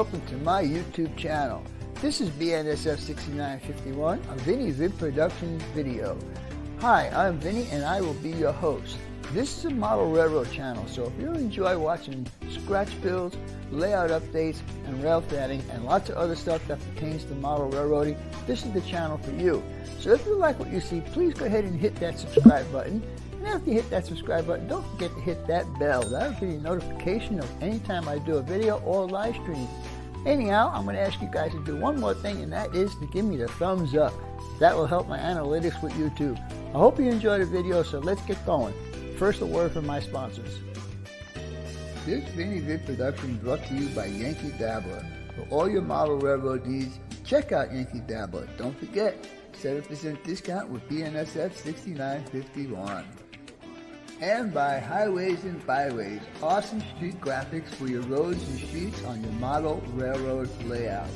welcome to my YouTube channel. This is BNSF6951, a Vinny Vid Productions video. Hi, I'm Vinny and I will be your host. This is a model railroad channel, so if you enjoy watching scratch builds, layout updates, and rail fanning, and lots of other stuff that pertains to model railroading, this is the channel for you. So if you like what you see, please go ahead and hit that subscribe button. And after you hit that subscribe button, don't forget to hit that bell. That'll give you a notification of anytime I do a video or live stream. Anyhow, I'm going to ask you guys to do one more thing, and that is to give me the thumbs up. That will help my analytics with YouTube. I hope you enjoyed the video, so let's get going. First, a word from my sponsors. This Vinny Vid production is brought to you by Yankee Dabbler. For all your model railroad needs, check out Yankee Dabbler. Don't forget, 7% discount with BNSF 6951. And by Highways and Byways, awesome street graphics for your roads and streets on your model railroad layout.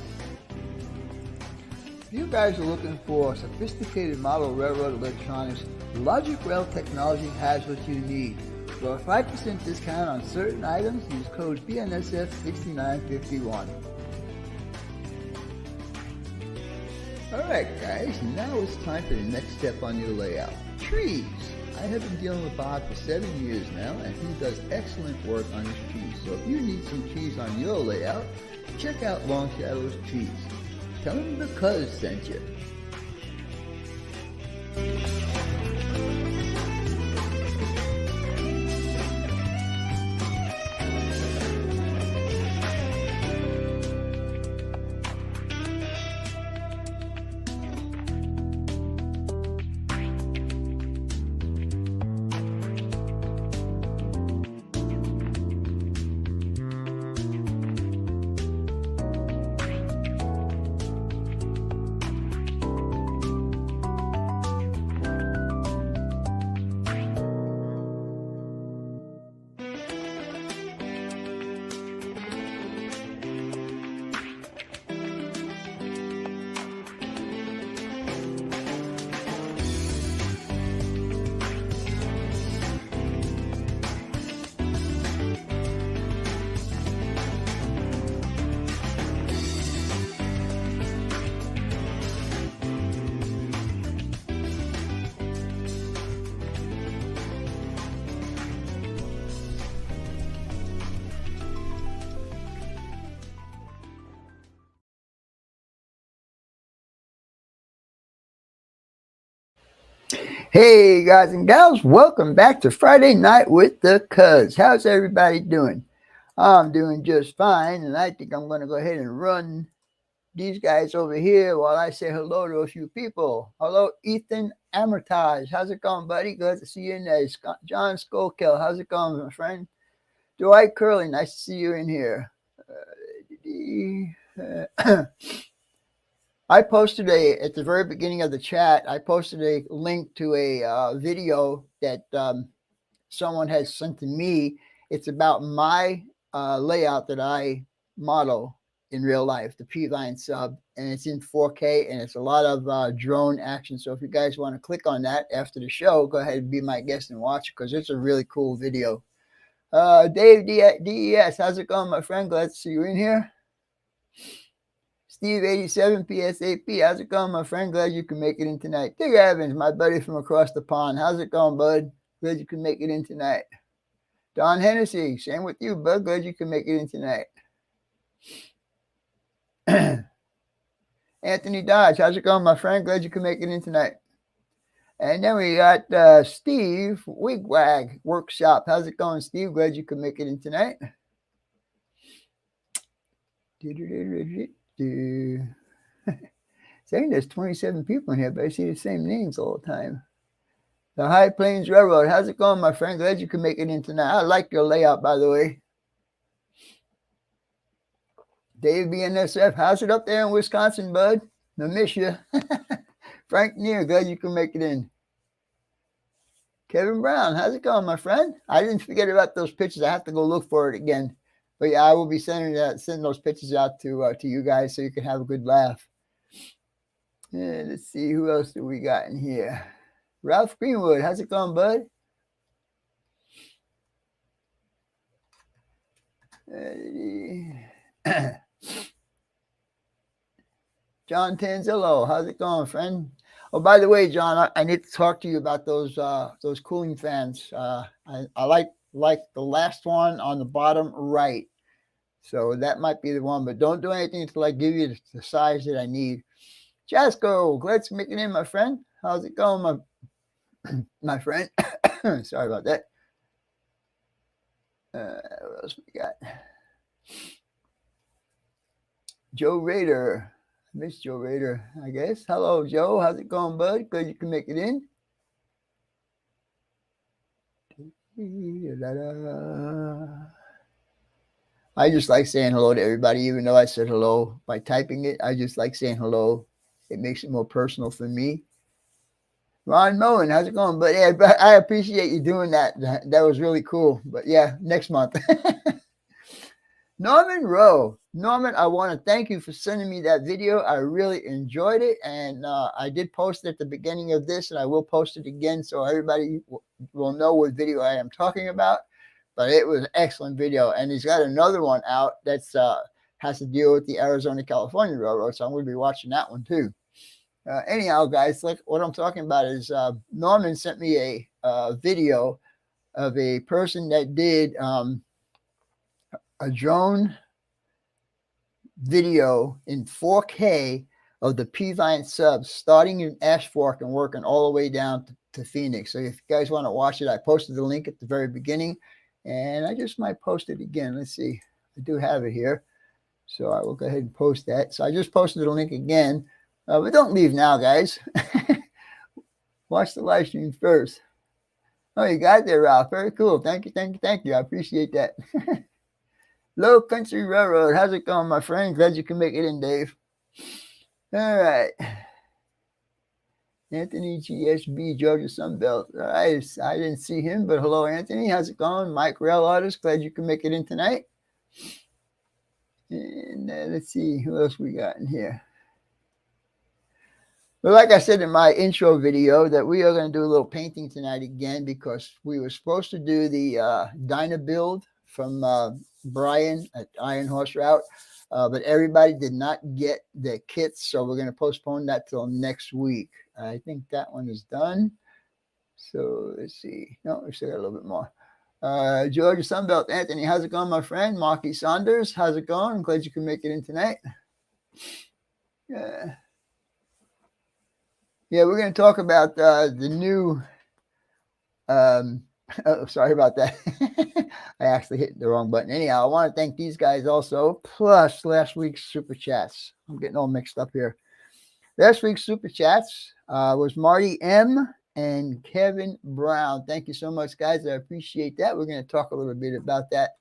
If you guys are looking for sophisticated model railroad electronics, Logic Rail Technology has what you need. For a 5% discount on certain items, use code BNSF 6951. Alright guys, now it's time for the next step on your layout. Trees. I have been dealing with Bob for 7 years now, and he does excellent work on his trees. So if you need some trees on your layout, check out Long Shadow's Trees. Tell him the Cuzzz sent you. Hey guys and gals, welcome back to Friday Night with the Cuzzz. How's everybody doing? I'm doing just fine, and I think I'm going to go ahead and run these guys over here while I say hello to a few people. Hello, Ethan Amortage. How's it going, buddy? Glad to see you in there. John Skolkel, how's it going, my friend? Dwight Curley, nice to see you in here. I posted at the very beginning of the chat, I posted a link to a video that someone has sent to me. It's about my layout that I model in real life, the P-Line sub, and it's in 4K, and it's a lot of drone action. So if you guys want to click on that after the show, go ahead and be my guest and watch it, because it's a really cool video. Dave DES, how's it going, my friend? Glad to see you in here. Steve87 PSAP, how's it going, my friend? Glad you can make it in tonight. Dick Evans, my buddy from across the pond. How's it going, bud? Glad you can make it in tonight. Don Hennessy, same with you, bud. Glad you can make it in tonight. Anthony Dodge, how's it going, my friend? Glad you can make it in tonight. And then we got Steve Wigwag Workshop. How's it going, Steve? Glad you can make it in tonight. Saying there's 27 people in here, but I see the same names all the time. The High Plains Railroad. How's it going, my friend? Glad you can make it in tonight. I like your layout, by the way. Dave BNSF, how's it up there in Wisconsin, bud? I miss you. Frank Neer, glad you can make it in. Kevin Brown, how's it going, my friend? I didn't forget about those pictures. I have to go look for it again. But yeah, I will be sending those pictures out to you guys so you can have a good laugh. Let's see, who else do we got in here? Ralph Greenwood, how's it going, bud? John Tanzillo, how's it going, friend? Oh, by the way, John, I need to talk to you about those cooling fans. I like the last one on the bottom right. So that might be the one, but don't do anything until I give you the size that I need. Jasco, glad to make it in, my friend. How's it going, my friend? Sorry about that. What else we got? Joe Raider. I miss Joe Raider, I guess. Hello, Joe. How's it going, bud? Glad you can make it in. I just like saying hello to everybody, even though I said hello by typing it. I just like saying hello. It makes it more personal for me. Ron Moen, how's it going? But yeah, I appreciate you doing that. That was really cool. But yeah, next month. Norman Rowe. Norman, I want to thank you for sending me that video. I really enjoyed it. And I did post it at the beginning of this, and I will post it again so everybody will know what video I am talking about. But it was an excellent video. And he's got another one out that's has to deal with the Arizona-California Railroad. So I'm going to be watching that one too. Anyhow, guys, like what I'm talking about is Norman sent me a video of a person that did a drone video in 4K of the P-Vine subs starting in Ash Fork and working all the way down to Phoenix. So if you guys want to watch it, I posted the link at the very beginning, and I just might post it again. Let's see. I do have it here. So I will go ahead and post that. So I just posted the link again. But don't leave now, guys. Watch the live stream first. Oh, you got it there, Ralph. Very cool. Thank you, thank you, thank you. I appreciate that. Low Country Railroad. How's it going, my friend? Glad you can make it in, Dave. All right. Anthony GSB, Georgia Sunbelt. All right. I didn't see him, but hello, Anthony. How's it going? Mike Rail Artist. Glad you can make it in tonight. And let's see who else we got in here. Well, like I said in my intro video, that we are going to do a little painting tonight again because we were supposed to do the Dyna build from Brian at Iron Horse Route, but everybody did not get their kits, so we're going to postpone that till next week. I think that one is done. So let's see. No, we still got a little bit more. Georgia Sunbelt, Anthony, how's it going, my friend? Marky Saunders, how's it going? I'm glad you can make it in tonight. Yeah, we're going to talk about the new. Oh, sorry about that. I actually hit the wrong button. Anyhow, I want to thank these guys also, plus last week's super chats. I'm getting all mixed up here. Last week's super chats was Marty M and Kevin Brown. Thank you so much, guys. I appreciate that. We're going to talk a little bit about that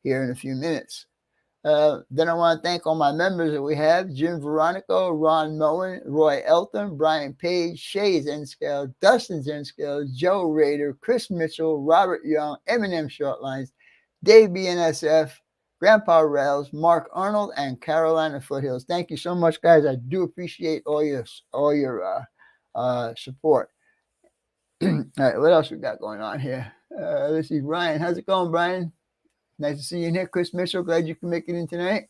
here in a few minutes. Then I want to thank all my members that we have: Jim Veronico, Ron Moen, Roy Elton, Brian Page, Shay Zenscale, Dustin Zenscale, Joe Rader, Chris Mitchell, Robert Young, Eminem Shortlines, Dave BNSF, Grandpa Rails, Mark Arnold, and Carolina Foothills. Thank you so much, guys. I do appreciate all your support. All right, what else we got going on here? Let's see, Brian. How's it going, Brian? Nice to see you in here, Chris Mitchell. Glad you can make it in tonight.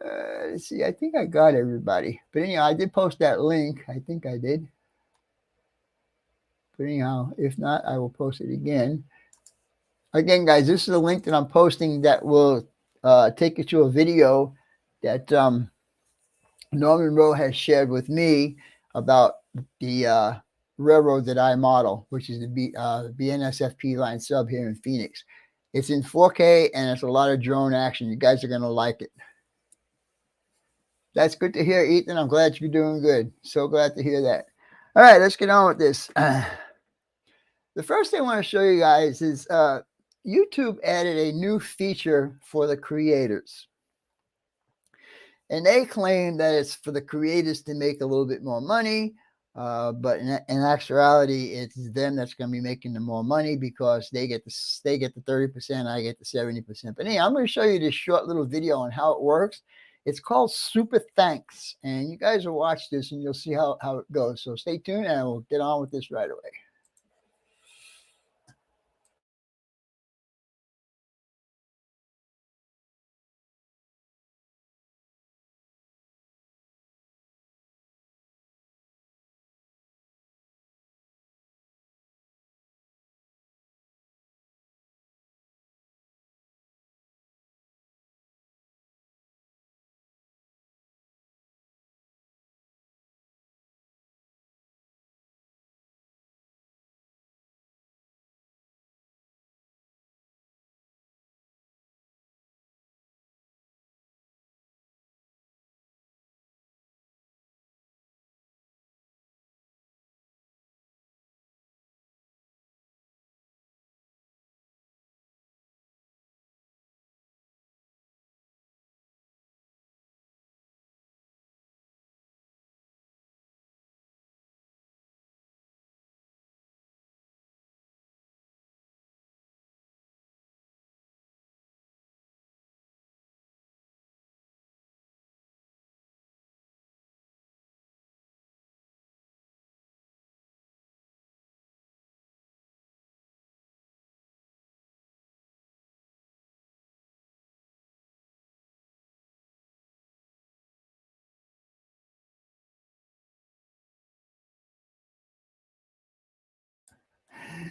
Let's see. I think I got everybody. But anyhow, I did post that link. I think I did. But anyhow, if not, I will post it again. Again, guys, this is a link that I'm posting that will take you to a video that Norman Rowe has shared with me about the railroad that I model, which is the BNSFP line sub here in Phoenix. It's in 4K, and it's a lot of drone action. You guys are going to like it. That's good to hear, Ethan. I'm glad you're doing good. So glad to hear that. All right, let's get on with this. The first thing I want to show you guys is YouTube added a new feature for the creators. And they claim that it's for the creators to make a little bit more money. But in actuality, it's them that's going to be making the more money because they get the 30%, I get the 70%. But anyway, I'm going to show you this short little video on how it works. It's called Super Thanks, and you guys will watch this and you'll see how it goes. So stay tuned, and we'll get on with this right away.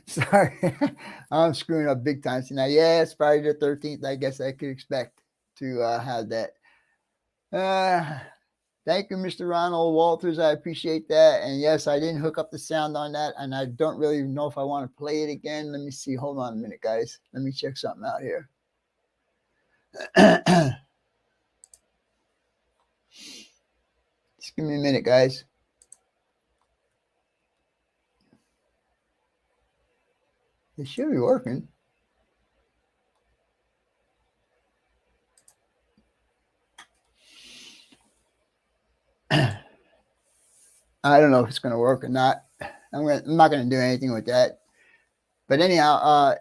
Sorry, I'm screwing up big time tonight. Yeah, it's Friday the 13th. I guess I could expect to have that. Thank you, Mr. Ronald Walters. I appreciate that. And yes, I didn't hook up the sound on that, and I don't really know if I want to play it again. Let me see. Hold on a minute, guys. Let me check something out here. Just give me a minute, guys. It should be working. I don't know if it's going to work or not. I'm not going to do anything with that. But anyhow,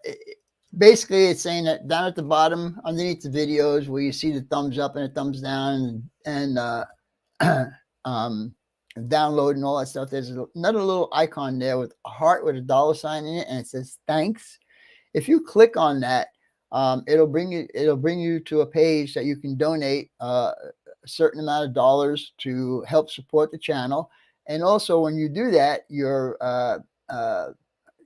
basically it's saying that down at the bottom, underneath the videos, where you see the thumbs up and the thumbs down and download and all that stuff, there's another little icon there with a heart with a dollar sign in it, and it says thanks. If you click on that, it'll bring you to a page that you can donate a certain amount of dollars to help support the channel. And also, when you do that, your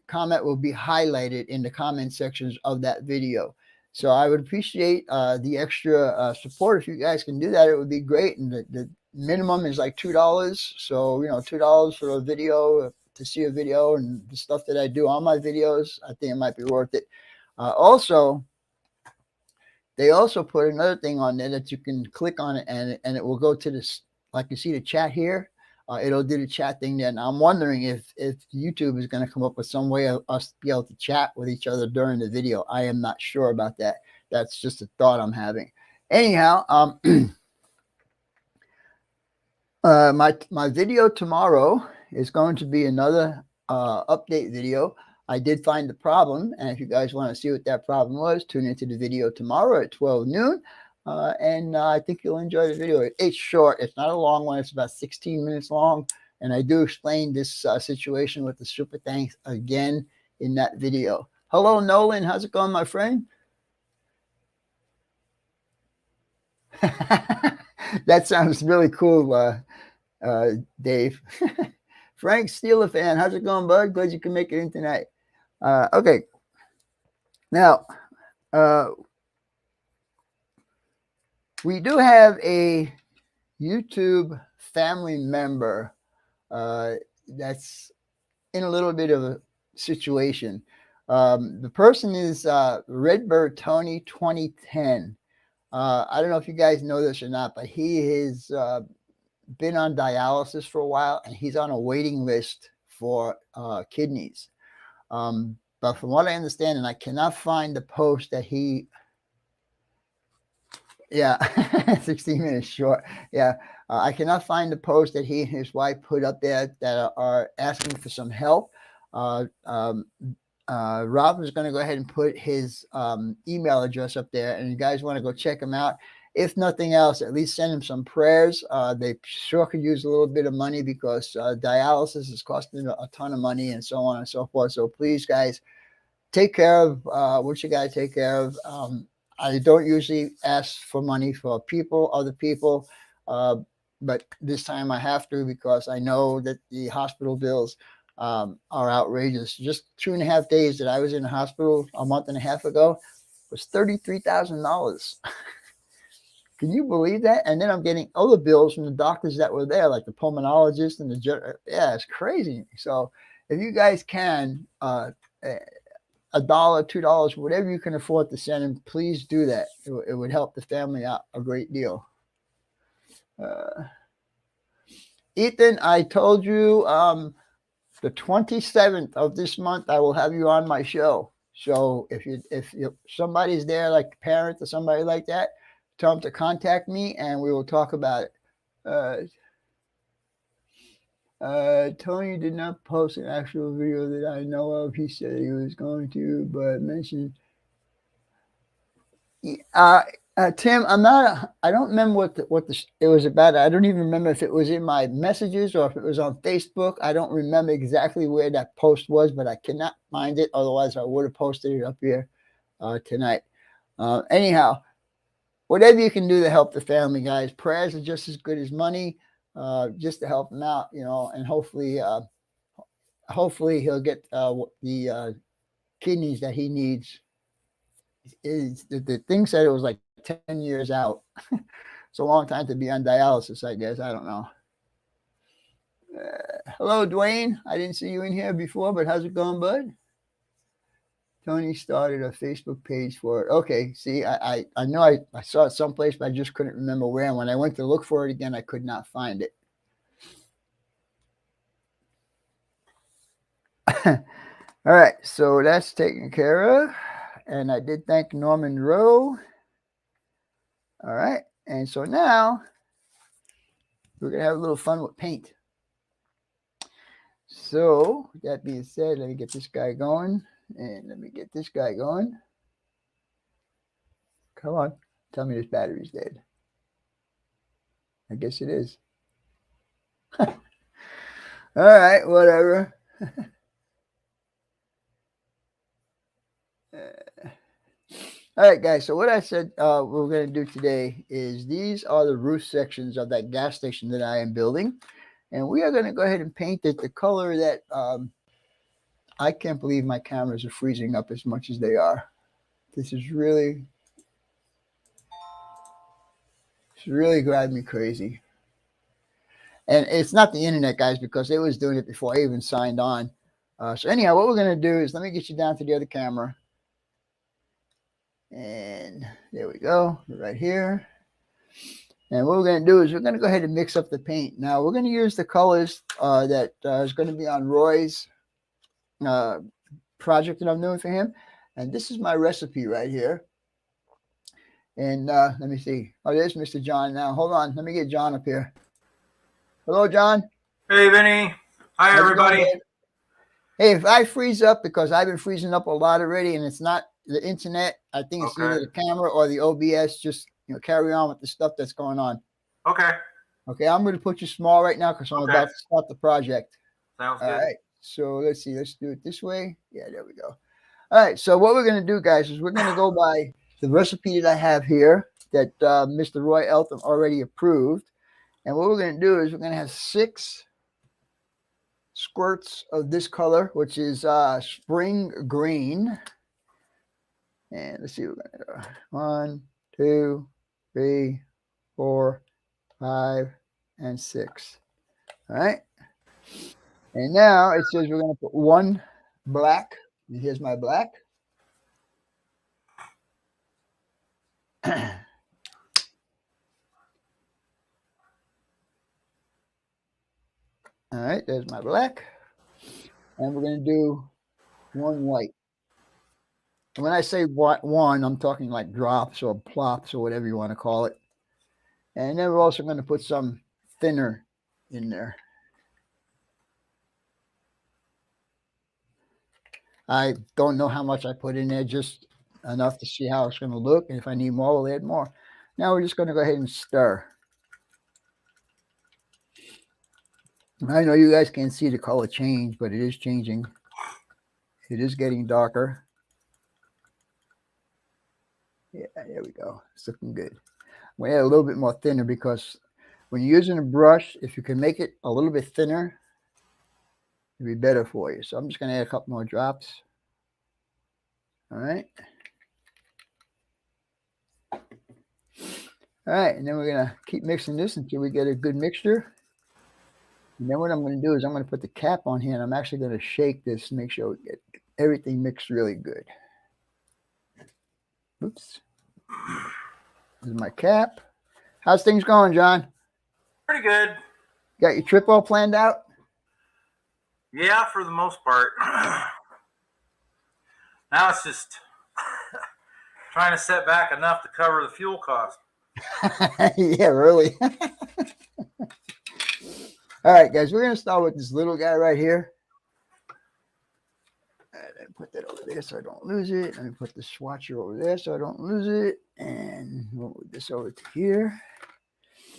comment will be highlighted in the comment sections of that video. So I would appreciate the extra support. If you guys can do that, it would be great. And the minimum is like $2. So, you know, $2 for a video, to see a video, and the stuff that I do on my videos, I think it might be worth it. Also, they also put another thing on there that you can click on it, and it will go to this, like you see the chat here. It'll do the chat thing there. Now I'm wondering if YouTube is going to come up with some way of us to be able to chat with each other during the video. I am not sure about that. That's just a thought I'm having. Anyhow, my video tomorrow is going to be another update video. I did find the problem, and if you guys want to see what that problem was, tune into the video tomorrow at 12 noon. And I think you'll enjoy the video. It's short. It's not a long one. It's about 16 minutes long. And I do explain this situation with the super thanks again in that video. Hello, Nolan. How's it going, my friend? That sounds really cool, Dave. Frank Steeler fan. How's it going, bud? Glad you can make it in tonight. Okay. Now, we do have a YouTube family member that's in a little bit of a situation. The person is Redbird Tony 2010. I don't know if you guys know this or not, but he has been on dialysis for a while, and he's on a waiting list for kidneys. But from what I understand, and I cannot find the post that he... Yeah, 16 minutes short. Yeah, I cannot find the post that he and his wife put up there that are asking for some help. Rob is going to go ahead and put his email address up there, and you guys want to go check him out. If nothing else, at least send him some prayers. They sure could use a little bit of money, because dialysis is costing a ton of money, and so on and so forth. So please, guys, take care of what you got to take care of. I don't usually ask for money for other people, but this time I have to, because I know that the hospital bills are outrageous. Just 2.5 days that I was in the hospital a month and a half ago was $33,000. Can you believe that? And then I'm getting other bills from the doctors that were there, like the pulmonologist and yeah, it's crazy. So if you guys can, $1, $2, whatever you can afford to send him, please do that. It would help the family out a great deal. Ethan, I told you the 27th of this month I will have you on my show. So if somebody's there, like a parent or somebody like that, tell them to contact me and we will talk about it. Tony did not post an actual video that I know of. He said he was going to, but mentioned. Tim, I don't remember what it was about. I don't even remember if it was in my messages or if it was on Facebook. I don't remember exactly where that post was, but I cannot find it. Otherwise, I would have posted it up here tonight. Anyhow, whatever you can do to help the family, guys. Prayers are just as good as money. Just to help them out, and hopefully hopefully he'll get the kidneys that he needs. Is the thing said it was like 10 years out. It's a long time to be on dialysis, I guess. I don't know. Hello, Dwayne. I didn't see you in here before, but how's it going, bud? Tony started a Facebook page for it. Okay, see, I know I saw it someplace, but I just couldn't remember where. And when I went to look for it again, I could not find it. All right, so that's taken care of. And I did thank Norman Rowe. All right, and so now we're going to have a little fun with paint. So, with that being said, let me get this guy going. And let me get this guy going. Come on, tell me this battery's dead. I guess it is. All right, whatever. All right, guys. So what I said we're going to do today is these are the roof sections of that gas station that I am building. And we are going to go ahead and paint it the color that I can't believe my cameras are freezing up as much as they are. This is really, it's really driving me crazy. And it's not the internet, guys, because they was doing it before I even signed on. So anyhow, what we're going to do is let me get you down to the other camera. And there we go, right here. And what we're going to do is we're going to go ahead and mix up the paint. Now, we're going to use the colors that is going to be on Roy's project that I'm doing for him. And this is my recipe right here. And let me see. Oh, there's Mr. John now. Hold on. Let me get John up here. Hello, John. Hey, Vinny. Hi, How's everybody. It going, hey, if I freeze up, because I've been freezing up a lot already, and it's not the internet, I think it's either the camera or the OBS. Just carry on with the stuff that's going on. Okay. Okay, I'm going to put you small right now because I'm about to start the project. Sounds good. All right. So let's see. Let's do it this way. Yeah, there we go. All right. So what we're going to do, guys, is we're going to go by the recipe that I have here that Mr. Roy Eltham already approved. And what we're going to do is we're going to have 6 squirts of this color, which is spring green. And let's see, we're going to go 1, 2, 3, 4, 5, and 6. All right. And now it says we're going to put 1 black. And here's my black. All right, there's my black. And we're going to do 1 white. And when I say 1, I'm talking like drops or plops or whatever you want to call it. And then we're also going to put some thinner in there. I don't know how much I put in there, just enough to see how it's going to look. And if I need more, we'll add more. Now we're just going to go ahead and stir. I know you guys can't see the color change, but it is changing. It is getting darker. Yeah, there we go. It's looking good. I'm going to add a little bit more thinner because when you're using a brush, if you can make it a little bit thinner, it'll be better for you. So I'm just going to add a couple more drops. All right. All right, and then we're going to keep mixing this until we get a good mixture. And then what I'm going to do is I'm going to put the cap on here, and I'm actually going to shake this to make sure we get everything mixed really good. Oops. This is my cap. How's things going, John? Pretty good. Got your trip all planned out? Yeah, for the most part. Now it's just trying to set back enough to cover the fuel cost. Yeah, really. All right, guys, we're going to start with this little guy right here. Let me put that over there so I don't lose it. Let me put the swatcher over there so I don't lose it. And we'll move this over to here.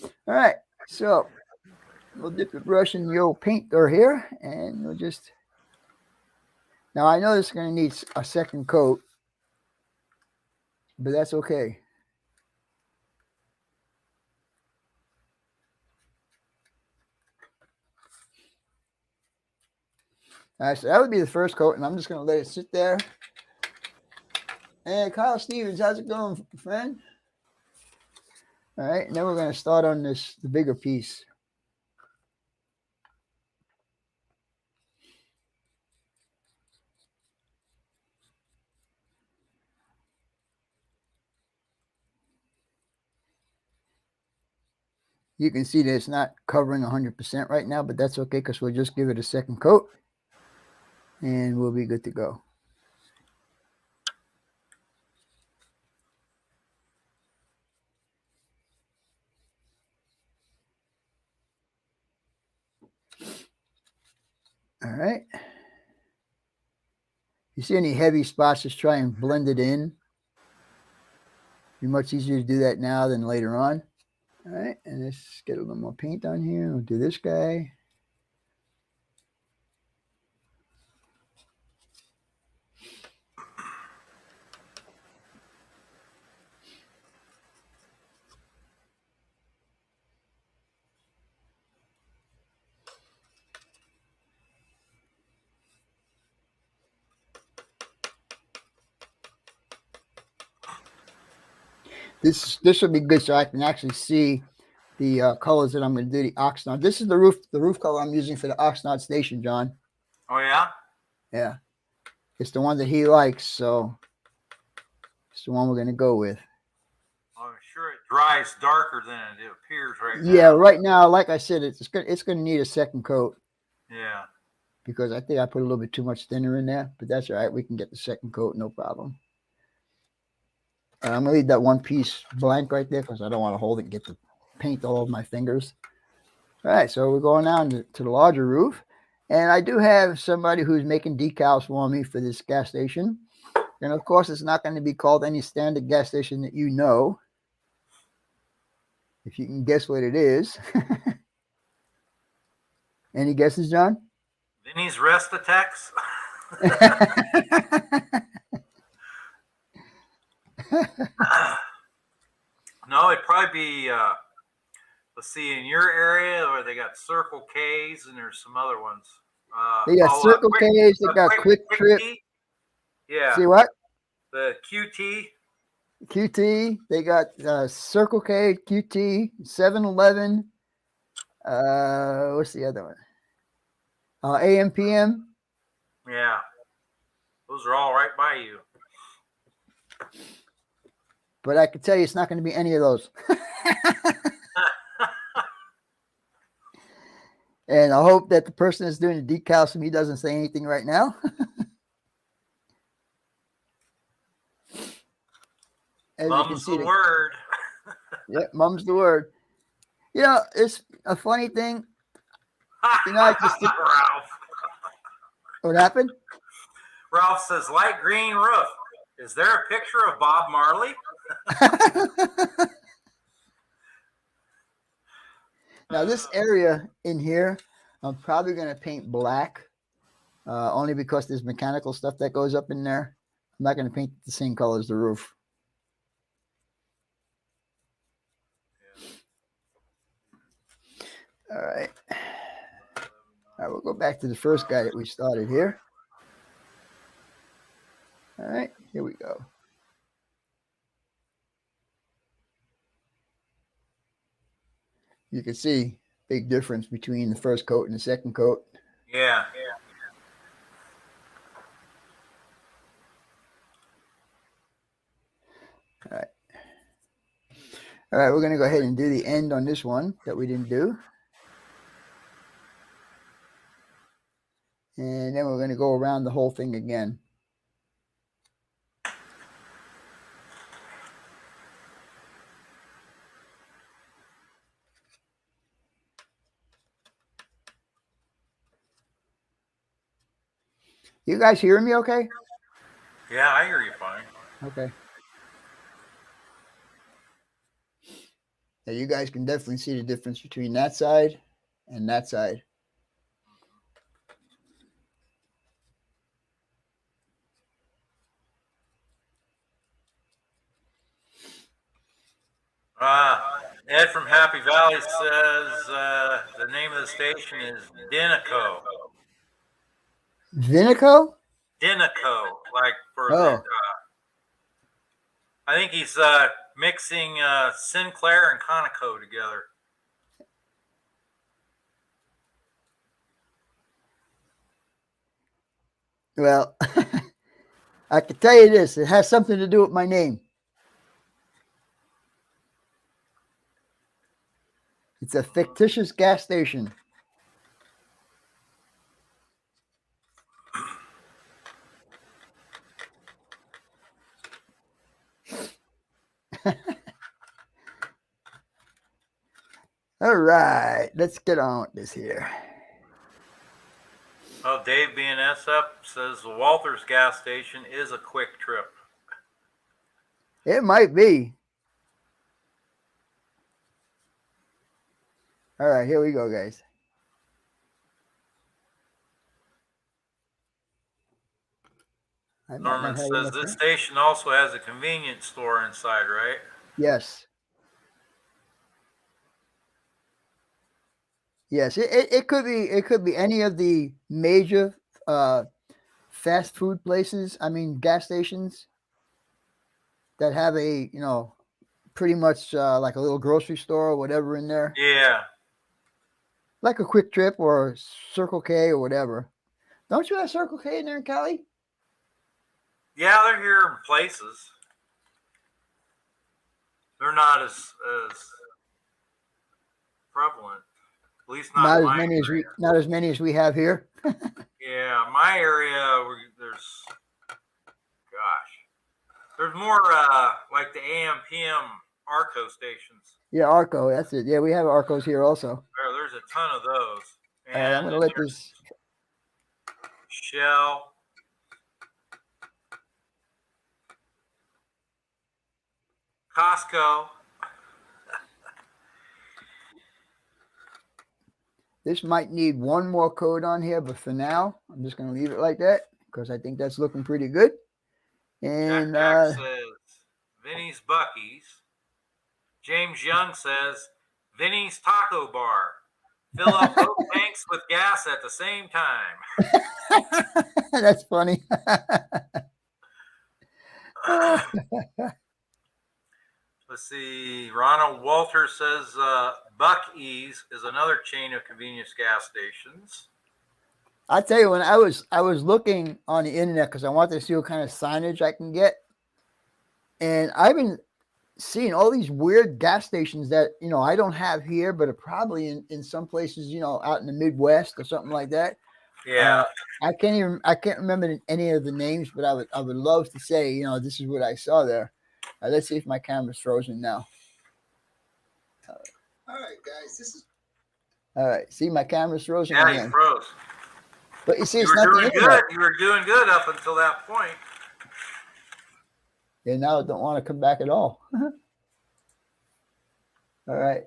All right, so we'll dip the brush in the old paint door here, and we'll just... Now, I know this is going to need a second coat, but that's okay. All right, so that would be the first coat, and I'm just going to let it sit there. And Kyle Stevens, how's it going, friend? All right, and then we're going to start on the bigger piece. You can see that it's not covering 100% right now, but that's okay because we'll just give it a second coat and we'll be good to go. All right. You see any heavy spots, just try and blend it in. Be much easier to do that now than later on. All right, and let's get a little more paint on here. We'll do this guy. This will be good so I can actually see the colors that I'm going to do the Oxnard. This is the roof color I'm using for the Oxnard station, John. Oh, yeah? Yeah. It's the one that he likes, so it's the one we're going to go with. I'm sure it dries darker than it appears right now. Yeah, right now, like I said, it's going to need a second coat. Yeah. Because I think I put a little bit too much thinner in there, but that's all right. We can get the second coat, no problem. I'm going to leave that one piece blank right there because I don't want to hold it and get the paint all over my fingers. All right, so we're going on to the larger roof. And I do have somebody who's making decals for me for this gas station. And, of course, it's not going to be called any standard gas station that you know. If you can guess what it is. Any guesses, John? Vinny's Rest Attacks? No, it'd probably be, let's see, in your area, or they got Circle K's and there's some other ones. They got Circle K's, they got Quick Trip. Yeah. See what? The QT. QT. They got Circle K, QT, 7-Eleven. What's the other one? AM, PM. Yeah. Those are all right by you. But I can tell you it's not going to be any of those. And I hope that the person that's doing the decals for me doesn't say anything right now. As Mum's you can see, the word. Yeah, mum's the word. You know, it's a funny thing. You know, I just Ralph. What happened? Ralph says, light green roof. Is there a picture of Bob Marley? Now, this area in here, I'm probably going to paint black, only because there's mechanical stuff that goes up in there. I'm not going to paint the same color as the roof. All right. All right, we'll go back to the first guy that we started here. All right, here we go. You can see big difference between the first coat and the second coat. Yeah. All right. All right, we're going to go ahead and do the end on this one that we didn't do. And then we're going to go around the whole thing again. You guys hearing me okay? Yeah, I hear you fine. Okay. Now you guys can definitely see the difference between that side and that side. Ed from Happy Valley says the name of the station is Denico. Vinico? Dinico, like for the. Oh, I think he's mixing Sinclair and Conoco together. well, I can tell you this. It has something to do with my name. It's a fictitious gas station. All right, let's get on with this here. Oh, Dave BNSF says the Walters gas station is a quick trip. It might be. All right, here we go, guys. Norman says this station also has a convenience store inside, right? Yes. Yes, it could be any of the major fast food places. I mean, gas stations that have a pretty much like a little grocery store or whatever in there. Yeah. Like a Quick Trip or Circle K or whatever. Don't you have Circle K in there in Cali? Yeah, they're here in places. They're not as prevalent. At least not as many as we have here. Yeah, my area there's more like the AM PM Arco stations. Yeah, Arco, that's it. Yeah, we have Arcos here also. There's a ton of those. And I'm gonna let this Shell. Costco. This might need one more code on here, but for now, I'm just going to leave it like that because I think that's looking pretty good. And Jack says Vinny's Bucky's. James Young says Vinny's Taco Bar. Fill up both tanks with gas at the same time. That's funny. Let's see. Ronald Walter says Bucky's is another chain of convenience gas stations. I tell you, when I was looking on the internet because I wanted to see what kind of signage I can get, and I've been seeing all these weird gas stations that I don't have here, but are probably in some places out in the Midwest or something like that. Yeah, I can't remember any of the names, but I would love to say this is what I saw there. Let's see if my camera's frozen now. All right, guys, all right. See, my camera's frozen. Yeah, you froze. But you see, it's not doing good. You were doing good up until that point. Yeah, now I don't want to come back at all. All right,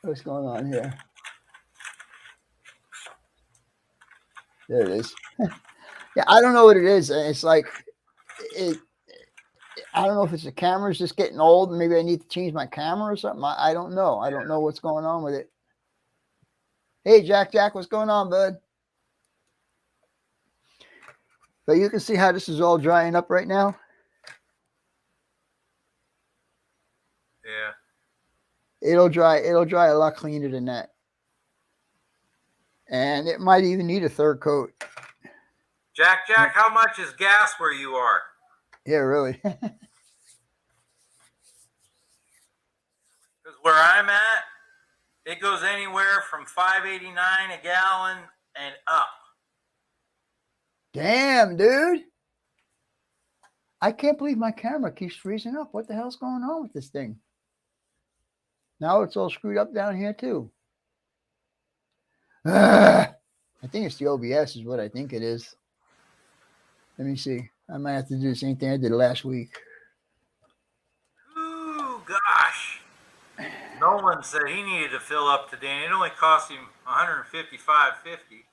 what's going on here? There it is. Yeah, I don't know what it is. It's like I don't know if it's the camera's just getting old. Maybe I need to change my camera or something. I don't know. I don't know what's going on with it. Hey, Jack, what's going on, bud? But you can see how this is all drying up right now. Yeah. It'll dry a lot cleaner than that. And it might even need a third coat. Jack, how much is gas where you are? Yeah, really. Because where I'm at, it goes anywhere from $5.89 a gallon and up. Damn, dude. I can't believe my camera keeps freezing up. What the hell's going on with this thing? Now it's all screwed up down here too. I think it's the OBS is what I think it is. Let me see. I might have to do the same thing I did last week. Ooh, gosh. Nolan said he needed to fill up today. It only cost him $155.50.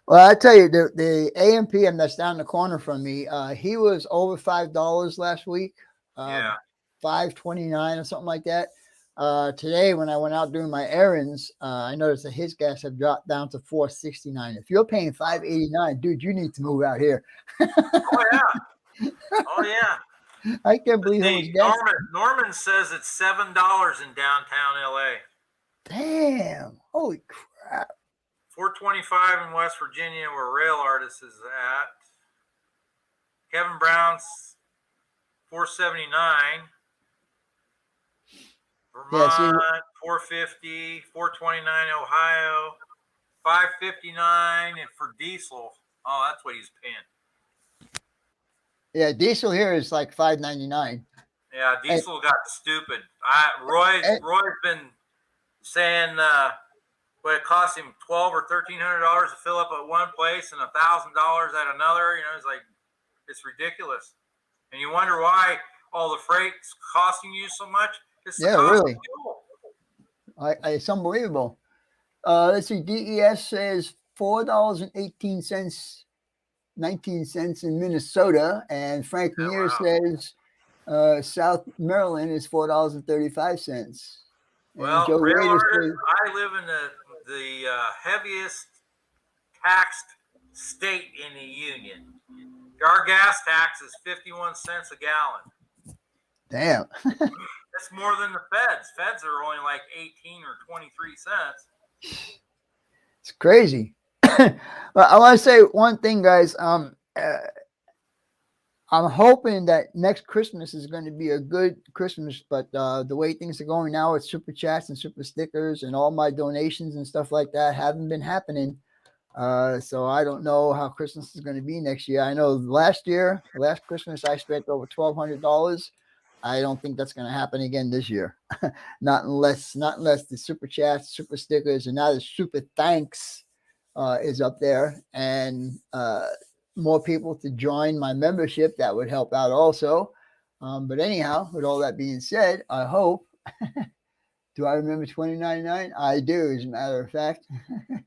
Well, I tell you, the AM/PM that's down the corner from me, he was over $5 last week. Yeah. $5.29 or something like that. Today, when I went out doing my errands, I noticed that his gas have dropped down to $4.69. If you're paying $5.89, dude, you need to move out here. Oh yeah. Oh yeah. I can't believe how much gas. Norman says it's $7 in downtown LA. Damn! Holy crap! $4.25 in West Virginia, where Rail Artist is at. Kevin Brown's $4.79. Vermont, yeah, $4.50. $4.29 Ohio. $5.59 for diesel. Oh, that's what he's paying. Yeah, diesel here is like $5.99. Yeah, diesel got stupid. Roy's been saying what it cost him $1,200 or $1,300 to fill up at one place and $1,000 at another. You know, it's like, it's ridiculous. And you wonder why all the freight's costing you so much. It's the cost really. Of fuel. It's unbelievable. Let's see. DES says $4.18, 19 cents in Minnesota, and Frank Mears says South Maryland is $4.35. Well, Joe Rail Artist, I live in the heaviest taxed state in the union. Our gas tax is 51 cents a gallon. Damn. That's more than the feds. Feds are only like 18 or 23 cents. It's crazy. But I want to say one thing, guys. I'm hoping that next Christmas is going to be a good Christmas, but the way things are going now with super chats and super stickers and all my donations and stuff like that haven't been happening. So I don't know how Christmas is going to be next year. I know last Christmas, I spent over $1,200. I don't think that's going to happen again this year. not unless the super chats, super stickers, and now the super thanks is up there, and more people to join my membership. That would help out also. But anyhow, with all that being said, I hope. Do I remember $20.99? I do, as a matter of fact. Yeah,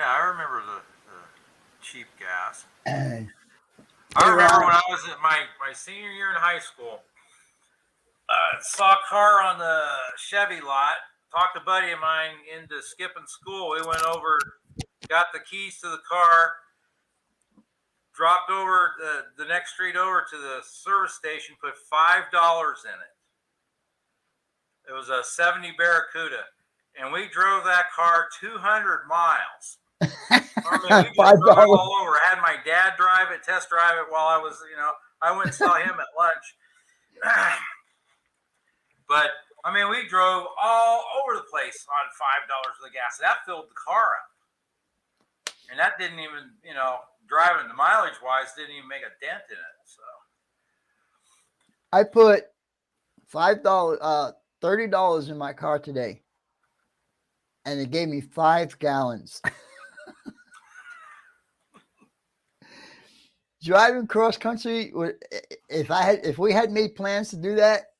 I remember the cheap gas. I remember when I was at my senior year in high school, saw a car on the Chevy lot, talked a buddy of mine into skipping school. We went over, got the keys to the car, dropped over the next street over to the service station, put $5 in it. It was a 70 Barracuda, and we drove that car 200 miles. I mean, we just drove it all over. I had my dad test drive it while I was, I went and saw him at lunch. But, I mean, we drove all over the place on $5 of the gas. That filled the car up. And that didn't even, driving the mileage-wise, didn't even make a dent in it. So I put $30 in my car today, and it gave me 5 gallons. Driving cross country, if we had made plans to do that,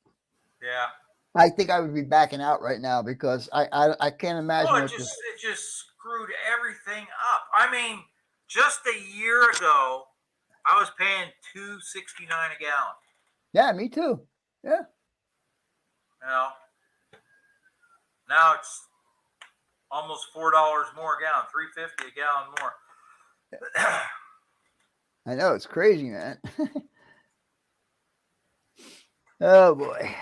yeah, I think I would be backing out right now, because I can't imagine. Well, it just screwed everything up. I mean, just a year ago, I was paying $2.69 a gallon. Yeah, me too. Yeah. Now it's almost $4 more a gallon, $3.50 a gallon more. I know, it's crazy, man. Oh boy.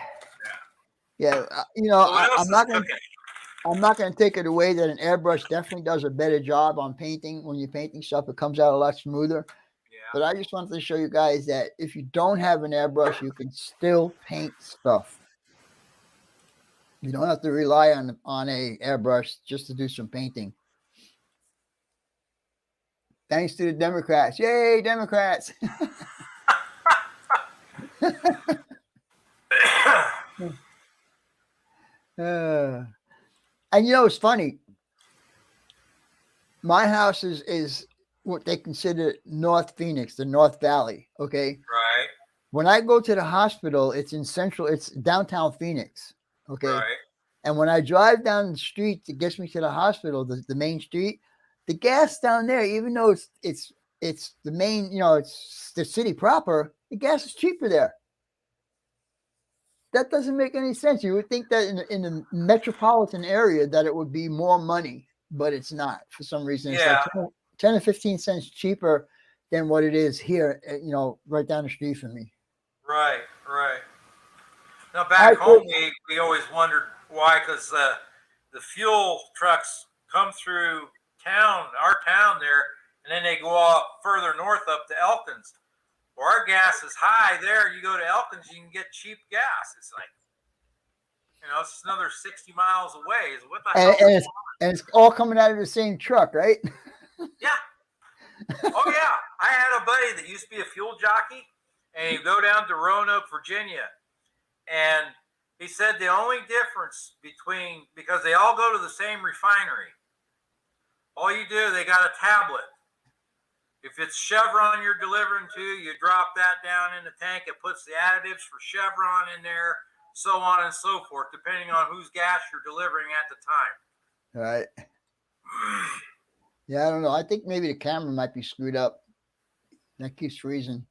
Yeah, I'm not going to take it away that an airbrush definitely does a better job on painting. When you're painting stuff, it comes out a lot smoother. Yeah. But I just wanted to show you guys that if you don't have an airbrush, you can still paint stuff. You don't have to rely on a airbrush just to do some painting. Thanks to the Democrats. Yay, Democrats. And it's funny. My house is what they consider North Phoenix, the North Valley. Okay. Right. When I go to the hospital, it's downtown Phoenix. Okay. Right. And when I drive down the street that gets me to the hospital, the main street, the gas down there, even though it's the main, it's the city proper, the gas is cheaper there. that doesn't make any sense. You would think that in the metropolitan area that it would be more money, but it's not for some reason. It's like Yeah. 10 or 15 cents cheaper than what it is here, right down the street from me. Right. Right. Now I back home, we always wondered why, because the fuel trucks come through town, our town there, and then they go off further north up to Elkins. Well, our gas is high there. You go to Elkins, you can get cheap gas. It's like, it's another 60 miles away. What the hell? and it's all coming out of the same truck, right? Yeah. Oh yeah. I had a buddy that used to be a fuel jockey, and he'd go down to Roanoke, Virginia, and he said the only difference because they all go to the same refinery. All you do, they got a tablet. If it's Chevron you're delivering to, you drop that down in the tank. It puts the additives for Chevron in there, so on and so forth, depending on whose gas you're delivering at the time. Right. Yeah, I don't know. I think maybe the camera might be screwed up. That keeps freezing.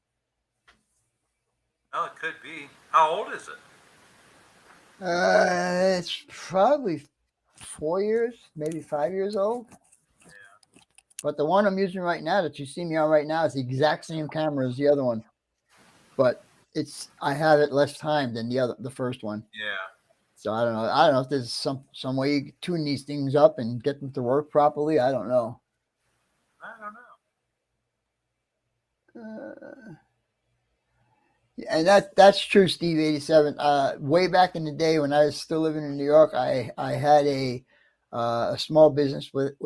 Oh, it could be. How old is it? It's probably 4 years, maybe 5 years old. Yeah. But the one I'm using right now that you see me on right now is the exact same camera as the other one. But I have it less time than the first one. Yeah. So I don't know. I don't know if there's some way you can tune these things up and get them to work properly. I don't know. I don't know. And that's true, Steve 87. Way back in the day when I was still living in New York, I had a small business with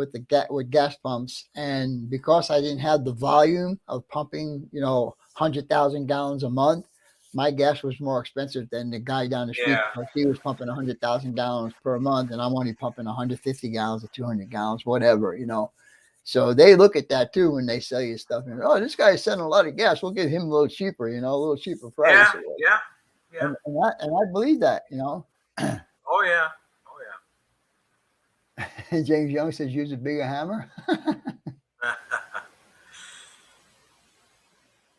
gas pumps, and because I didn't have the volume of pumping, 100,000 gallons a month, my gas was more expensive than the guy down the street. Yeah. Because he was pumping 100,000 gallons per month, and I'm only pumping 150 gallons or 200 gallons, whatever. So they look at that too when they sell you stuff. And this guy's selling a lot of gas. We'll give him a little cheaper, a little cheaper price. Yeah. And I believe that, Oh yeah. And James Young says use a bigger hammer.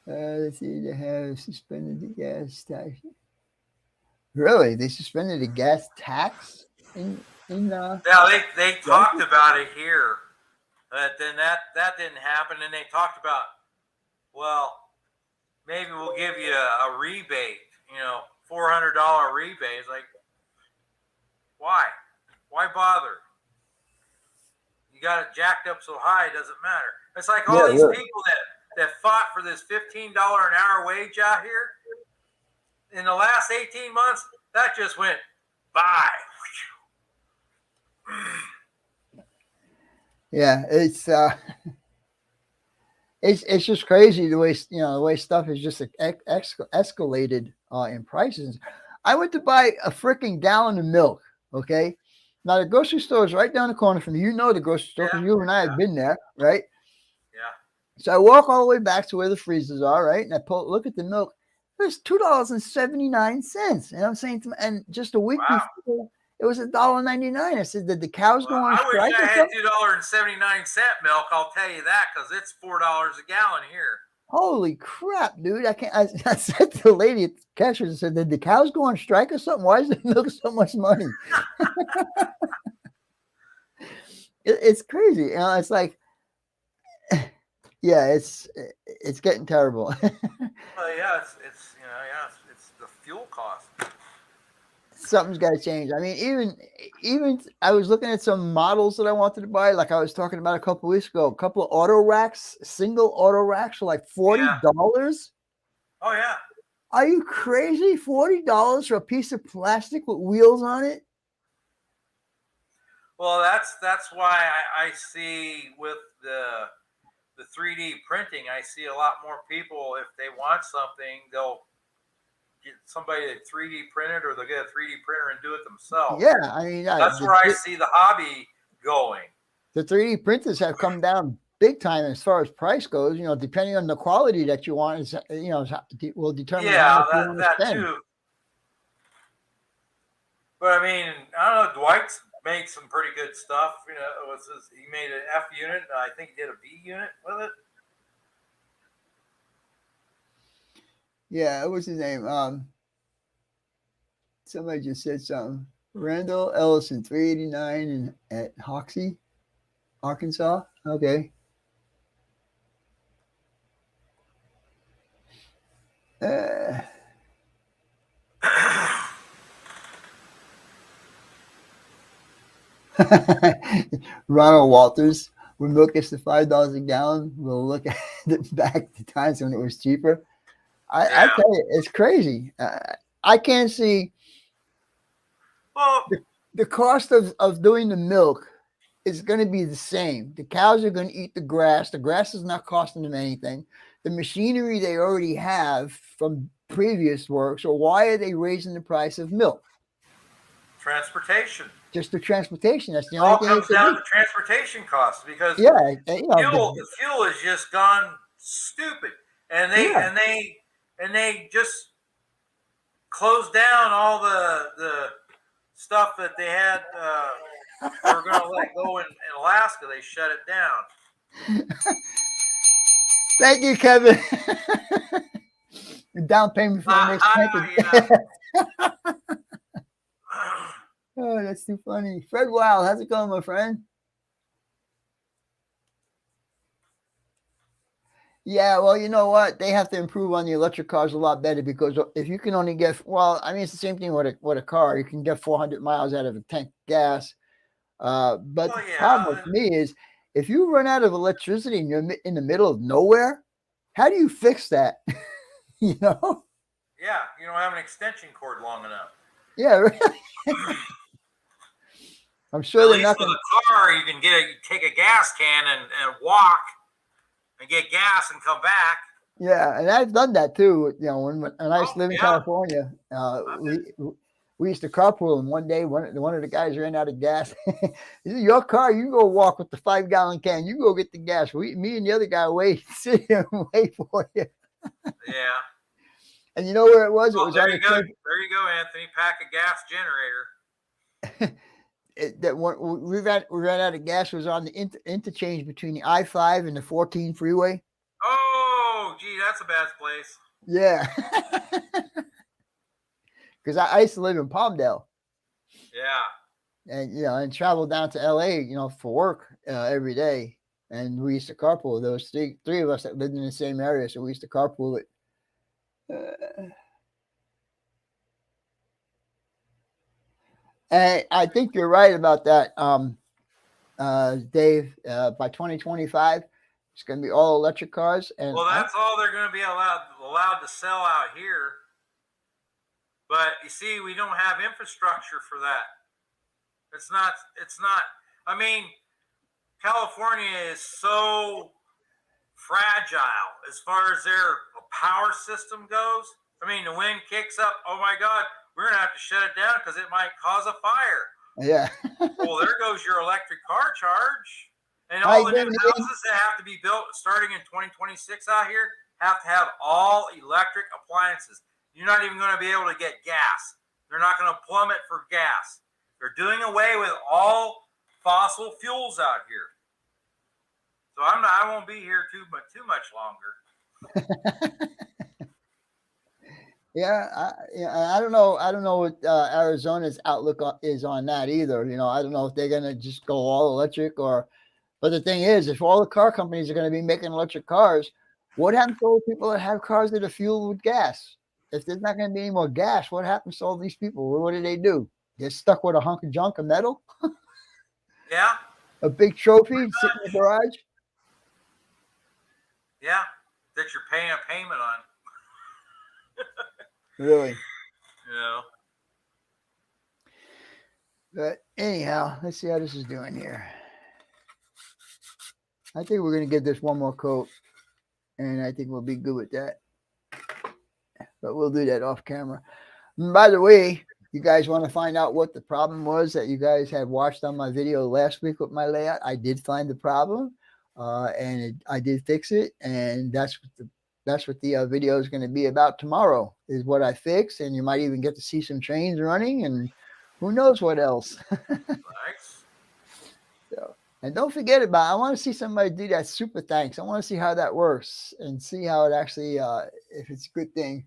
Let's see, they have suspended the gas tax. Really? They suspended the gas tax in Yeah, they talked about it here. But then that didn't happen, and they talked about, well, maybe we'll give you a rebate, $400 rebate. It's like, why? Why bother? You got it jacked up so high, it doesn't matter. It's like all these people that fought for this $15 an hour wage out here, in the last 18 months, that just went by. Yeah, it's just crazy the way stuff is just escalated in prices. I went to buy a freaking gallon of milk. Okay, now the grocery store is right down the corner from you. The grocery store because you and I have been there, right? Yeah. So I walk all the way back to where the freezers are, right? And I look at the milk. It's $2.79, and I'm saying and just a week before it was $1.99. I said, did the cows go on strike? I wish I had $2.79 milk. I'll tell you that, because it's $4 a gallon here. Holy crap, dude! I said to the lady at the cashier, I said, did the cows go on strike or something? Why is the milk so much money? It's crazy. It's like, yeah, it's getting terrible. Yeah, it's the fuel cost. Something's got to change. I mean, even I was looking at some models that I wanted to buy, like I was talking about a couple of weeks ago. A couple of auto racks, single auto racks for like $40. Oh yeah. Are you crazy? $40 for a piece of plastic with wheels on it? Well, that's why I see with the 3D printing, I see a lot more people, if they want something, they'll get somebody to 3D print it, or they'll get a 3D printer and do it themselves. Yeah, I mean, that's where I see the hobby going. The 3D printers have come down big time as far as price goes. Depending on the quality that you want, will determine. Yeah, that too. But I mean, I don't know. Dwight's made some pretty good stuff. He made an F unit. I think he did a B unit with it. Yeah, what was his name? Somebody just said something. Randall Ellison, 389 at Hoxie, Arkansas. Okay. Ronald Walters, when milk gets to $5 a gallon, we'll look at back to times when it was cheaper. I tell you, it's crazy. I can't see the cost of doing the milk is going to be the same. The cows are going to eat the grass. The grass is not costing them anything. The machinery they already have from previous work. So why are they raising the price of milk? Transportation. Just the transportation. That's the It only all thing. comes down to transportation costs because the fuel has just gone stupid, and they just closed down all the stuff that they had. They were going to let go in Alaska. They shut it down. Thank you, Kevin. The down payment for the next tank. Oh, that's too funny. Fred Wild, how's it going, my friend? Yeah, well, you know what? They have to improve on the electric cars a lot better because if you can only get, well, I mean, it's the same thing with a car. You can get 400 miles out of a tank of gas. But the problem with me is if you run out of electricity and you're in the middle of nowhere, how do you fix that? You know? Yeah, you don't have an extension cord long enough. Yeah, really. I'm sure they're not. With a car, you can take a gas can and walk and get gas and come back. Yeah, and I've done that too. You know, when I used to live in California, we used to carpool, and one day one of the guys ran out of gas. He said, "Your car, you go walk with the 5-gallon can. You go get the gas. Me and the other guy sit here and wait for you." Yeah. And you know where it was? It was there you go. There you go, Anthony. Pack a gas generator. We ran out of gas. Was on the interchange between the I-5 and the 14 freeway. Oh, gee, that's a bad place. Yeah. Because I used to live in Palmdale. Yeah. And and travel down to LA, for work every day. And we used to carpool. There was three of us that lived in the same area, so we used to carpool it. And I think you're right about that, Dave. By 2025, it's going to be all electric cars. And well, that's all they're going to be allowed to sell out here. But you see, we don't have infrastructure for that. It's not. I mean, California is so fragile as far as their power system goes. I mean, the wind kicks up. Oh my God, we're gonna have to shut it down because it might cause a fire. Yeah. Well, there goes your electric car charge. And all the new houses that have to be built starting in 2026 out here have to have all electric appliances. You're not even going to be able to get gas. They're not going to plummet for gas. They're doing away with all fossil fuels out here. So I won't be here too much longer. Yeah, I don't know. I don't know what Arizona's outlook is on that either. I don't know if they're going to just go all electric or. But the thing is, if all the car companies are going to be making electric cars, what happens to all the people that have cars that are fueled with gas? If there's not going to be any more gas, what happens to all these people? What do? Get stuck with a hunk of junk of metal? Yeah. A big trophy sitting in the garage? Yeah, that you're paying a payment on. Really? Yeah. But anyhow, let's see how this is doing here. I think we're going to give this one more coat, and I think we'll be good with that. But we'll do that off camera. And by the way, you guys want to find out what the problem was that you guys had watched on my video last week with my layout? I did find the problem, and I did fix it, and that's what the video is going to be about tomorrow, is what I fixed, and you might even get to see some trains running, and who knows what else. Nice. So, and don't forget I want to see somebody do that super thanks. I want to see how that works and see how it actually, if it's a good thing.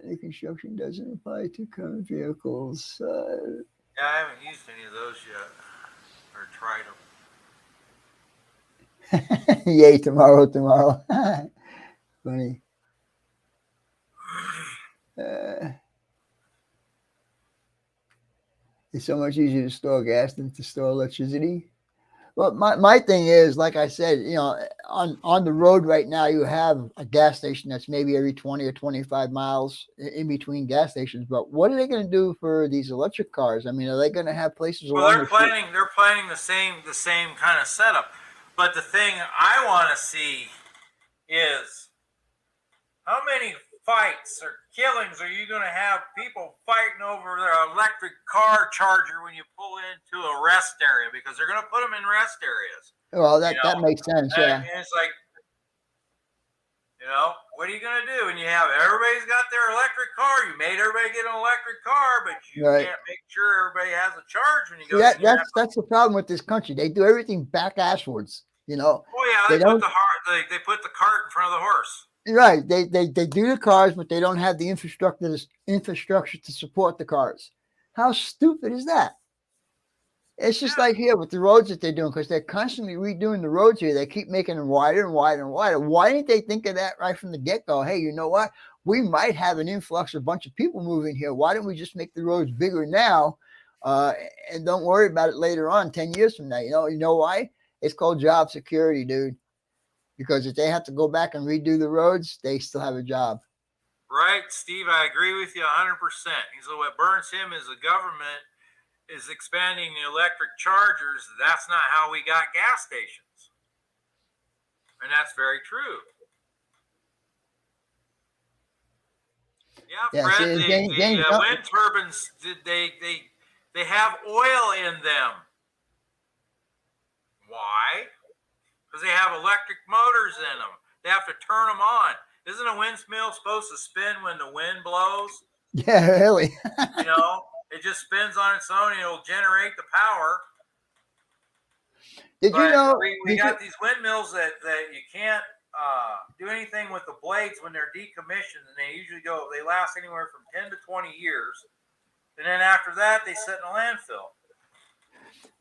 The construction doesn't apply to current vehicles. Yeah, I haven't used any of those yet or tried Yay, tomorrow. Funny. Uh, it's so much easier to store gas than to store electricity. Well, my thing is, like I said, on the road right now, you have a gas station that's maybe every 20 or 25 miles in between gas stations. But what are they going to do for these electric cars? I mean, are they going to have places Well, along the shore? they're planning the same kind of setup. But the thing I want to see is how many fights or killings are you going to have people fighting over their electric car charger when you pull into a rest area, because they're going to put them in rest areas. Well, that makes sense, yeah. And it's like, what are you going to do? And everybody's got their electric car. You made everybody get an electric car, but you can't make sure everybody has a charge when you go. That's the problem with this country. They do everything back asswards. Oh yeah, they put the cart in front of the horse. Right. They do the cars, but they don't have the infrastructure to support the cars. How stupid is that? It's just like here with the roads that they're doing, because they're constantly redoing the roads here. They keep making them wider and wider and wider. Why didn't they think of that right from the get-go? Hey, you know what? We might have an influx of a bunch of people moving here. Why don't we just make the roads bigger now and don't worry about it later on, 10 years from now? You know why? It's called job security, dude. Because if they have to go back and redo the roads, they still have a job. Right, Steve, I agree with you 100%. So what burns him is the government is expanding the electric chargers. That's not how we got gas stations. And that's very true. Yeah, Fred, the wind turbines, they have oil in them. Why? Because they have electric motors in them. They have to turn them on. Isn't a windmill supposed to spin when the wind blows? Yeah, really. It just spins on its own and it'll generate the power. You know? We got these windmills that you can't do anything with the blades when they're decommissioned, and they last anywhere from 10 to 20 years. And then after that, they sit in a landfill.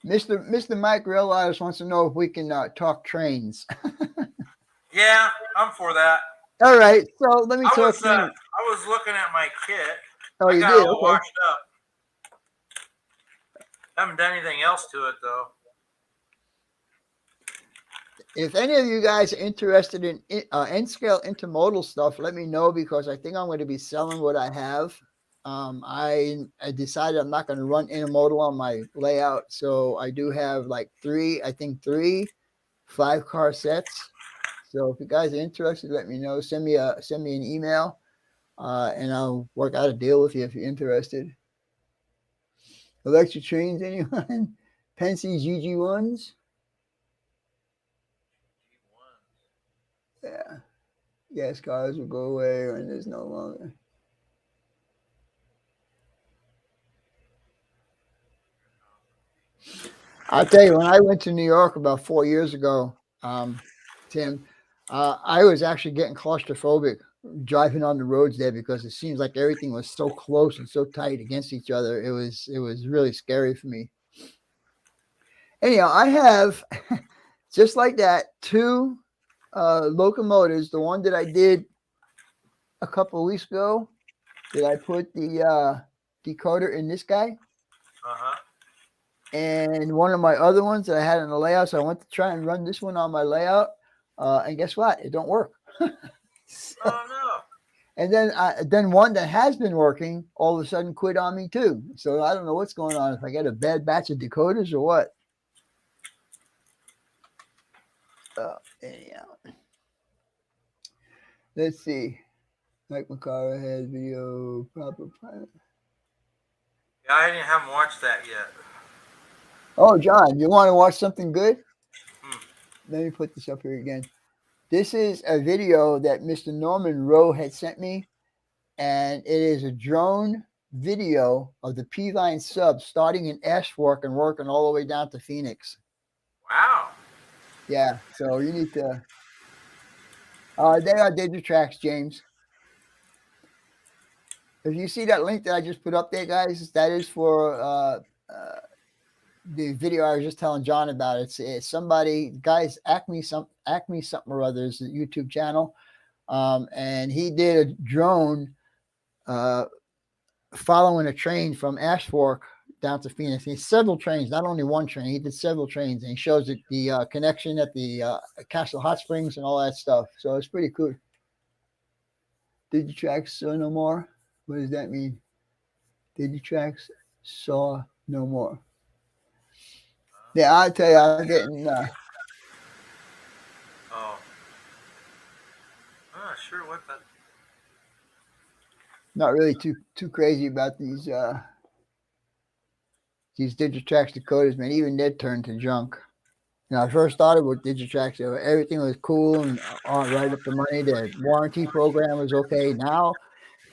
Mr. Mike Realize wants to know if we can talk trains. Yeah, I'm for that. All right, so let me talk. I was looking at my kit. Oh, you did? Okay. Washed up. Haven't done anything else to it though. If any of you guys are interested in N-scale intermodal stuff, let me know, because I think I'm going to be selling what I have. I decided I'm not going to run intermodal on my layout, so I do have like three 5-car sets. So if you guys are interested, let me know. Send me an email, and I'll work out a deal with you if you're interested. Electric trains, anyone? Pensy GG1s? Yeah. Gas cars will go away when there's no longer. I'll tell you, when I went to New York about 4 years ago, Tim, I was actually getting claustrophobic driving on the roads there, because it seems like everything was so close and so tight against each other. It was really scary for me. Anyhow, I have just like that 2 locomotives. The one that I did a couple of weeks ago, that I put the decoder in this guy. And one of my other ones that I had in the layout, so I went to try and run this one on my layout, and guess what? It don't work. So, oh no! And then one that has been working all of a sudden quit on me too. So I don't know what's going on. If I get a bad batch of decoders or what. Anyhow, let's see. Mike McCara has video proper pilot. Yeah, I haven't watched that yet. Oh, John, you want to watch something good? Let me put this up here again. This is a video that Mr. Norman Rowe had sent me, and it is a drone video of the P-Line sub starting in Ashfork and working all the way down to Phoenix. Wow. Yeah, so you need to... they are digital tracks, James. If you see that link that I just put up there, guys, that is for the video I was just telling John about. It's somebody, guys, Acme something or other is the YouTube channel, and he did a drone following a train from Ash Fork down to Phoenix. He had several trains, not only one train. He did several trains, and he shows the connection at the Castle Hot Springs and all that stuff. So it's pretty cool. Digitrax saw no more. What does that mean? Digitrax saw no more. Yeah, I'll tell you, I'm getting. Oh, sure. What that? Not really too crazy about these Digitrax decoders, man. Even they're turned to junk. You know, I first started with Digitrax, everything was cool and right up the money. The warranty program was okay. Now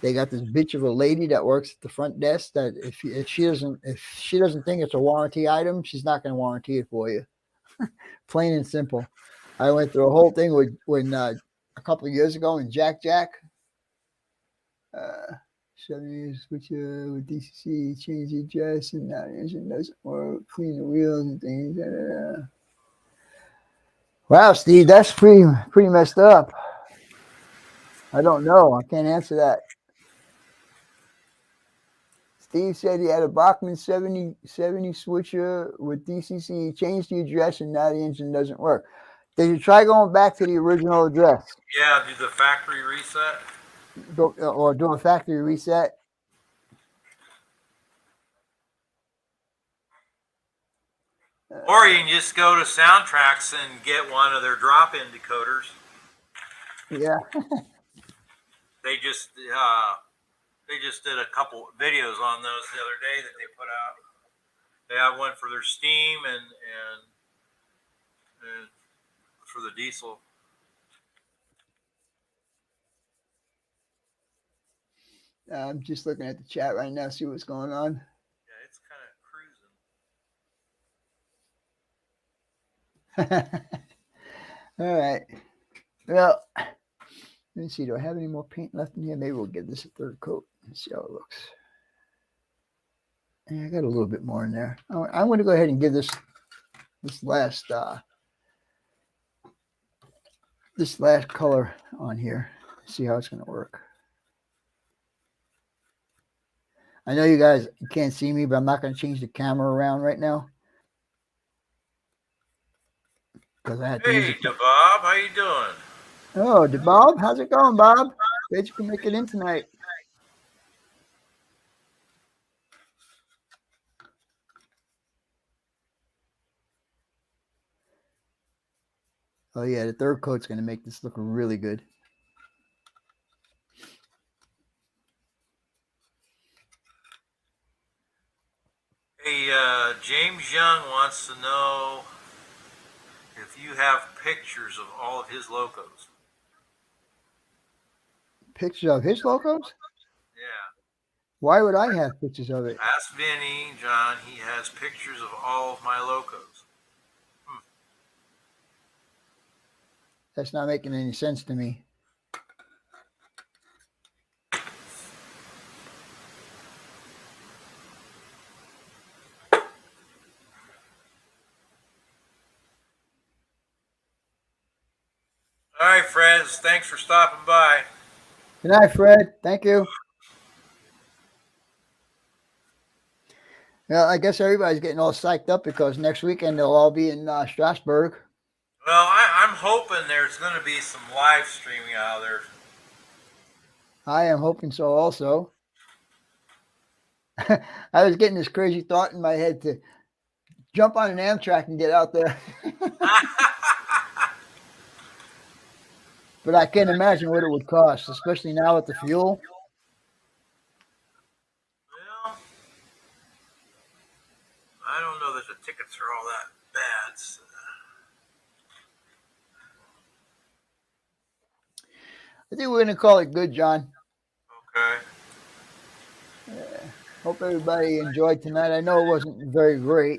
they got this bitch of a lady that works at the front desk that if she doesn't think it's a warranty item, she's not going to warranty it for you. Plain and simple. I went through a whole thing when a couple of years ago in Jack. 7 years with DCC, change the address, and now the engine doesn't work, clean the wheels and things. Wow, Steve, that's pretty messed up. I don't know. I can't answer that. Steve said he had a Bachmann 70 switcher with DCC. He changed the address, and now the engine doesn't work. Did you try going back to the original address? Yeah, do the factory reset. Or do a factory reset? Or you can just go to Soundtracks and get one of their drop-in decoders. Yeah. They just did a couple videos on those the other day that they put out. They have one for their steam and for the diesel. I'm just looking at the chat right now, see what's going on. Yeah, it's kind of cruising. All right. Well, let me see. Do I have any more paint left in here? Maybe we'll give this a third coat and see how it looks. Yeah, I got a little bit more in there. I'm going to go ahead and give this last color on here. See how it's going to work. I know you guys can't see me, but I'm not going to change the camera around right now. Because I had to use it. Hey, DeBob, how you doing? Oh, DeBob, how's it going, Bob? Glad you can make it in tonight. Oh yeah, the third coat's going to make this look really good. Hey, James Young wants to know if you have pictures of all of his locos. Pictures of his locos? Yeah. Why would I have pictures of it? Ask Vinny, John. He has pictures of all of my locos. That's not making any sense to me. All right, friends. Thanks for stopping by. Good night, Fred. Thank you. Well, I guess everybody's getting all psyched up because next weekend they'll all be in Strasbourg. Well, I'm hoping there's going to be some live streaming out there. I am hoping so also. I was getting this crazy thought in my head to jump on an Amtrak and get out there. But I can't imagine what it would cost, especially now with the fuel. Well, I don't know that the tickets are all that bad. So. I think we're going to call it good, John. Okay. Hope everybody enjoyed tonight. I know it wasn't very great,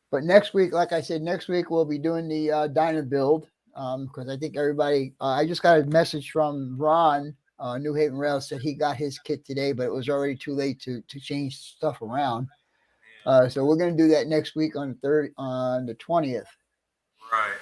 but next week, like I said, next week we'll be doing the dyno build because I think everybody. I just got a message from Ron New Haven Rail said he got his kit today, but it was already too late to change stuff around. So we're going to do that next week on the 20th. Right.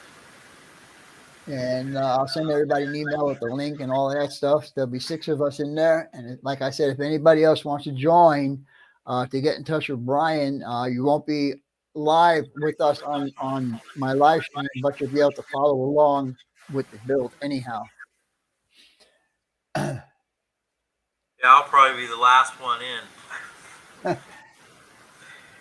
And I'll send everybody an email with the link and all of that stuff. There'll be 6 of us in there. And like I said, if anybody else wants to join to get in touch with Brian, you won't be live with us on my live stream, but you'll be able to follow along with the build anyhow. Yeah, I'll probably be the last one in.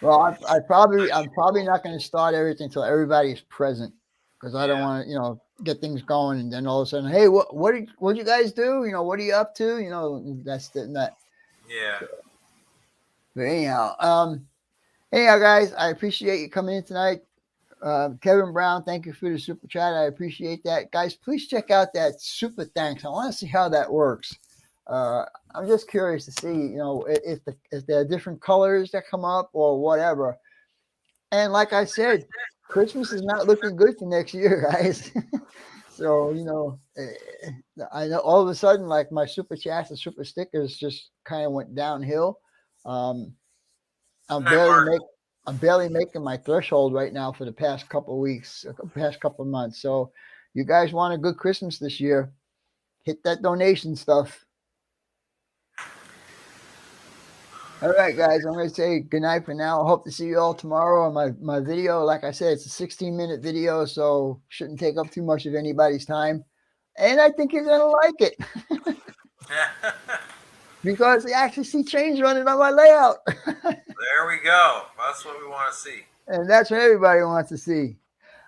Well, I'm probably not going to start everything until everybody's present, because I don't want to, get things going and then all of a sudden, hey, what you guys do? What are you up to? That's that. Yeah. So, but anyhow, guys, I appreciate you coming in tonight. Kevin Brown, thank you for the super chat. I appreciate that. Guys, please check out that super thanks. I want to see how that works. I'm just curious to see, if there are different colors that come up or whatever. And like I said, Christmas is not looking good for next year, guys. So, I know all of a sudden, like my super chats and super stickers just kind of went downhill. I'm barely making my threshold right now for the past couple of weeks, past couple of months. So you guys want a good Christmas this year, hit that donation stuff. All right, guys, I'm going to say good night for now. I hope to see you all tomorrow on my video. Like I said, it's a 16-minute video, so shouldn't take up too much of anybody's time. And I think you're going to like it. Because you actually see change running on my layout. There we go. That's what we want to see. And that's what everybody wants to see.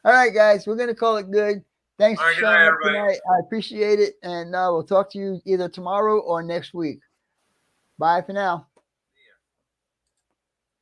All right, guys, we're going to call it good. Thanks for showing up tonight. I appreciate it. And we'll talk to you either tomorrow or next week. Bye for now.